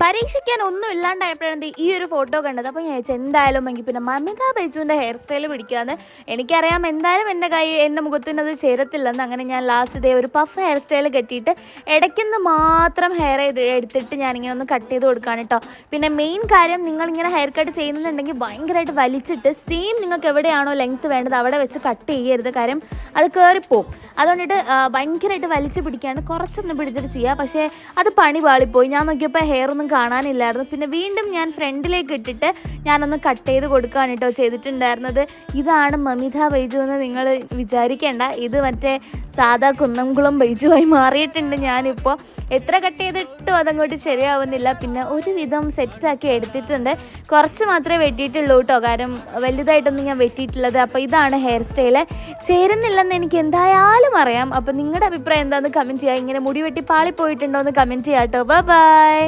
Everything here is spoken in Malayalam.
പരീക്ഷിക്കാൻ ഒന്നും ഇല്ലാണ്ടായപ്പോഴാണ് ഈ ഒരു ഫോട്ടോ കണ്ടത്. അപ്പോൾ ഞാൻ ചോദിച്ചു എന്തായാലും എങ്കിൽ പിന്നെ മമിത ബൈജുവിൻ്റെ ഹെയർ സ്റ്റൈൽ പിടിക്കാമെന്ന്. എനിക്കറിയാം എന്തായാലും എൻ്റെ മുഖത്തിനത് ചേരത്തില്ലെന്ന്. അങ്ങനെ ഞാൻ ലാസ്റ്റ് ഇതേ ഒരു പഫ് ഹെയർ സ്റ്റൈൽ കെട്ടിയിട്ട് ഇടയ്ക്കുന്ന് മാത്രം ഹെയർ എടുത്തിട്ട് ഞാനിങ്ങനെ ഒന്ന് കട്ട് ചെയ്ത് കൊടുക്കുകയാണ് കേട്ടോ. പിന്നെ മെയിൻ കാര്യം, നിങ്ങളിങ്ങനെ ഹെയർ കട്ട് ചെയ്യുന്നുണ്ടെങ്കിൽ ഭയങ്കരമായിട്ട് വലിച്ചിട്ട് സെയിം നിങ്ങൾക്ക് എവിടെയാണോ ലെങ്ത്ത് വേണ്ടത് അവിടെ വെച്ച് കട്ട് ചെയ്യരുത്. കാര്യം അത് കയറിപ്പോവും. അതുകൊണ്ടിട്ട് ഭയങ്കരമായിട്ട് വലിച്ച് പിടിക്കാണ്ട് കുറച്ചൊന്നും പിടിച്ചിട്ട് ചെയ്യുക. പക്ഷേ അത് പണി പാളിപ്പോയി. ഞാൻ നോക്കിയപ്പോൾ ഹെയർ ഒന്നും കാണാനില്ലായിരുന്നു. പിന്നെ വീണ്ടും ഞാൻ ഫ്രണ്ടിലേക്ക് ഇട്ടിട്ട് ഞാനൊന്ന് കട്ട് ചെയ്ത് കൊടുക്കുകയാണ് കേട്ടോ ചെയ്തിട്ടുണ്ടായിരുന്നത്. ഇതാണ് മമിത ബൈജു എന്ന് നിങ്ങൾ വിചാരിക്കേണ്ട. ഇത് മറ്റേ സാധാ കുന്നംകുളം ബൈജുവായി മാറിയിട്ടുണ്ട് ഞാനിപ്പോൾ. എത്ര കട്ട് ചെയ്തിട്ടും അതങ്ങോട്ട് ശരിയാവുന്നില്ല. പിന്നെ ഒരുവിധം സെറ്റാക്കി എടുത്തിട്ടുണ്ട്. കുറച്ച് മാത്രമേ വെട്ടിയിട്ടുള്ളൂ കേട്ടോ, കാരണം വലുതായിട്ടൊന്നും ഞാൻ വെട്ടിയിട്ടുള്ളത്. അപ്പോൾ ഇതാണ് ഹെയർ സ്റ്റൈല്. ചേരുന്നില്ലെന്ന് എനിക്ക് എന്തായാലും അറിയാം. അപ്പോൾ നിങ്ങളുടെ അഭിപ്രായം എന്താണെന്ന് കമൻറ്റ് ചെയ്യുക. ഇങ്ങനെ മുടി വെട്ടി പാളിപ്പോയിട്ടുണ്ടോ എന്ന് കമൻറ്റ് ചെയ്യാം കേട്ടോ. ബൈ.